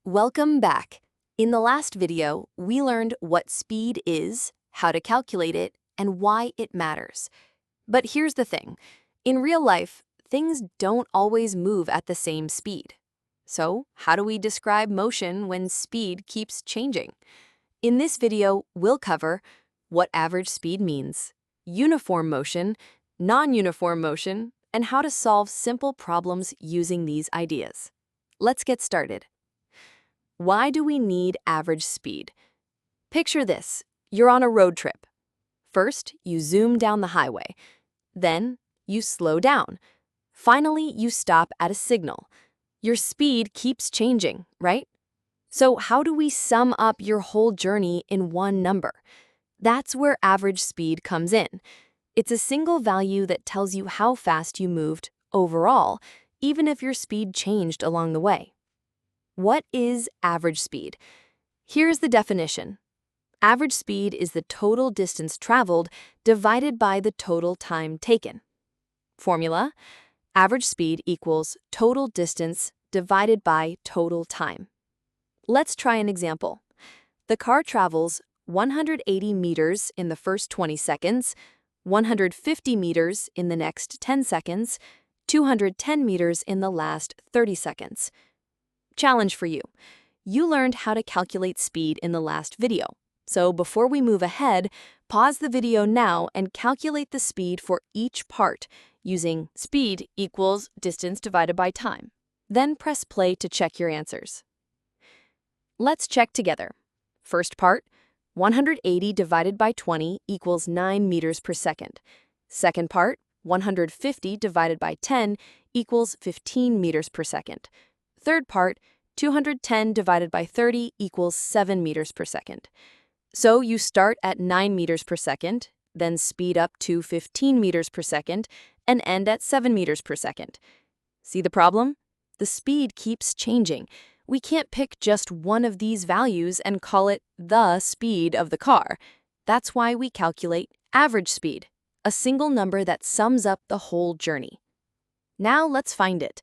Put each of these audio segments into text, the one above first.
Welcome back. In the last video, we learned what speed is, how to calculate it, and why it matters. But here's the thing. In real life, things don't always move at the same speed. So, how do we describe motion when speed keeps changing? In this video, we'll cover what average speed means, uniform motion, non-uniform motion, and how to solve simple problems using these ideas. Let's get started. Why do we need average speed? Picture this. You're on a road trip. First, you zoom down the highway. Then, you slow down. Finally, you stop at a signal. Your speed keeps changing, right? So how do we sum up your whole journey in one number? That's where average speed comes in. It's a single value that tells you how fast you moved overall, even if your speed changed along the way. What is average speed? Here's the definition. Average speed is the total distance traveled divided by the total time taken. Formula: average speed equals total distance divided by total time. Let's try an example. The car travels 180 meters in the first 20 seconds, 150 meters in the next 10 seconds, 210 meters in the last 30 seconds. Challenge for you. You learned how to calculate speed in the last video. So before we move ahead, pause the video now and calculate the speed for each part using speed equals distance divided by time. Then press play to check your answers. Let's check together. First part, 180 divided by 20 equals 9 meters per second. Second part, 150 divided by 10 equals 15 meters per second. Third part, 210 divided by 30 equals 7 meters per second. So you start at 9 meters per second, then speed up to 15 meters per second, and end at 7 meters per second. See the problem? The speed keeps changing. We can't pick just one of these values and call it the speed of the car. That's why we calculate average speed, a single number that sums up the whole journey. Now let's find it.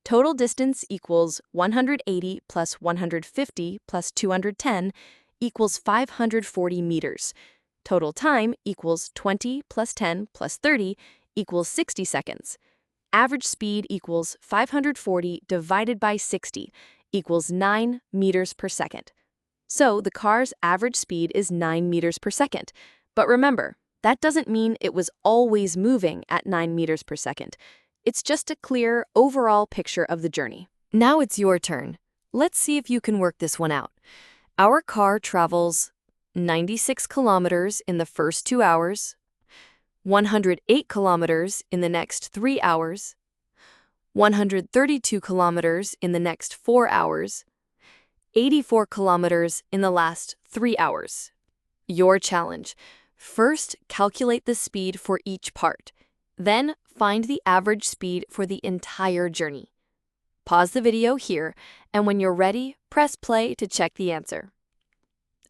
Total distance equals 180 plus 150 plus 210 equals 540 meters. Total time equals 20 plus 10 plus 30 equals 60 seconds. Average speed equals 540 divided by 60 equals 9 meters per second. So the car's average speed is 9 meters per second. But remember, that doesn't mean it was always moving at 9 meters per second. It's just a clear, overall picture of the journey. Now it's your turn. Let's see if you can work this one out. Our car travels 96 kilometers in the first 2 hours, 108 kilometers in the next 3 hours, 132 kilometers in the next 4 hours, 84 kilometers in the last 3 hours. Your challenge. First, calculate the speed for each part. Then, find the average speed for the entire journey. Pause the video here, and when you're ready, press play to check the answer.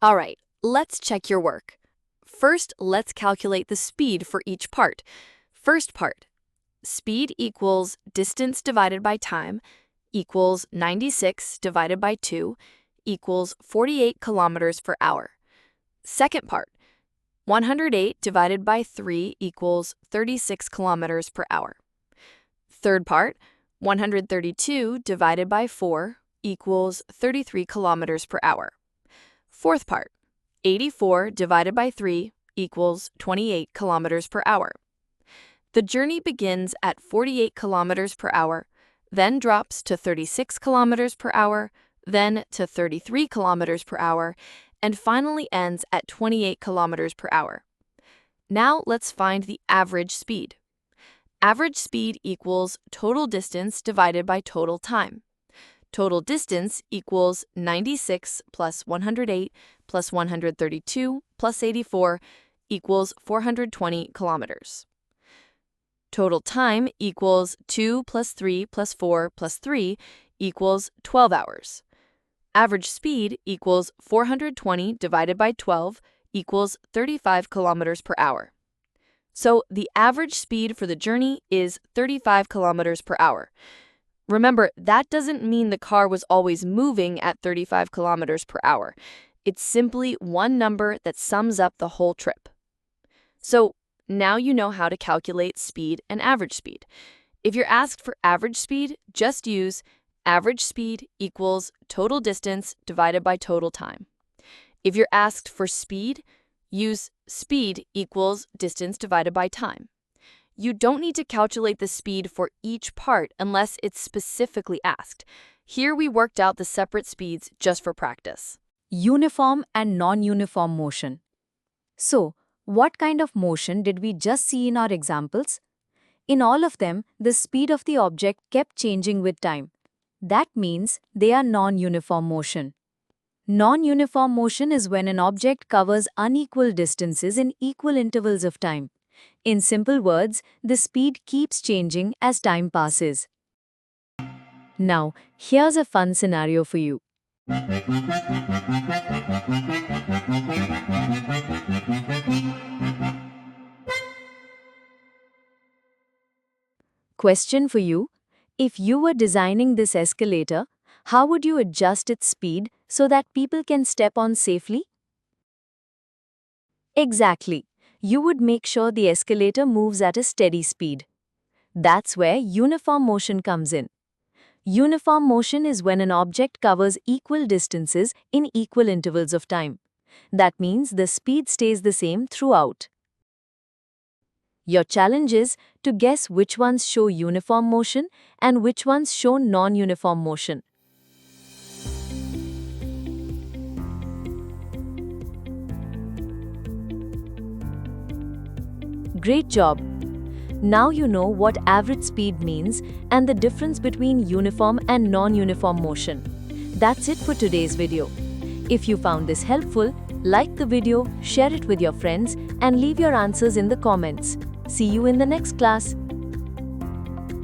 All right, let's check your work. First, let's calculate the speed for each part. First part. Speed equals distance divided by time equals 96 divided by 2 equals 48 kilometers per hour. Second part. 108 divided by 3 equals 36 kilometers per hour. Third part, 132 divided by 4 equals 33 kilometers per hour. Fourth part, 84 divided by 3 equals 28 kilometers per hour. The journey begins at 48 kilometers per hour, then drops to 36 kilometers per hour, then to 33 kilometers per hour, and finally ends at 28 kilometers per hour. Now let's find the average speed. Average speed equals total distance divided by total time. Total distance equals 96 plus 108 plus 132 plus 84 equals 420 kilometers. Total time equals 2 plus 3 plus 4 plus 3 equals 12 hours. Average speed equals 420 divided by 12 equals 35 kilometers per hour. So the average speed for the journey is 35 kilometers per hour. Remember, that doesn't mean the car was always moving at 35 kilometers per hour. It's simply one number that sums up the whole trip. So now you know how to calculate speed and average speed. If you're asked for average speed, just use average speed equals total distance divided by total time. If you're asked for speed, use speed equals distance divided by time. You don't need to calculate the speed for each part unless it's specifically asked. Here we worked out the separate speeds just for practice. Uniform and non-uniform motion. So, what kind of motion did we just see in our examples? In all of them, the speed of the object kept changing with time. That means they are non-uniform motion. Non-uniform motion is when an object covers unequal distances in equal intervals of time. In simple words, the speed keeps changing as time passes. Now, here's a fun scenario for you. Question for you. If you were designing this escalator, how would you adjust its speed so that people can step on safely? Exactly. You would make sure the escalator moves at a steady speed. That's where uniform motion comes in. Uniform motion is when an object covers equal distances in equal intervals of time. That means the speed stays the same throughout. Your challenge is to guess which ones show uniform motion and which ones show non-uniform motion. Great job! Now you know what average speed means and the difference between uniform and non-uniform motion. That's it for today's video. If you found this helpful, like the video, share it with your friends, and leave your answers in the comments. See you in the next class.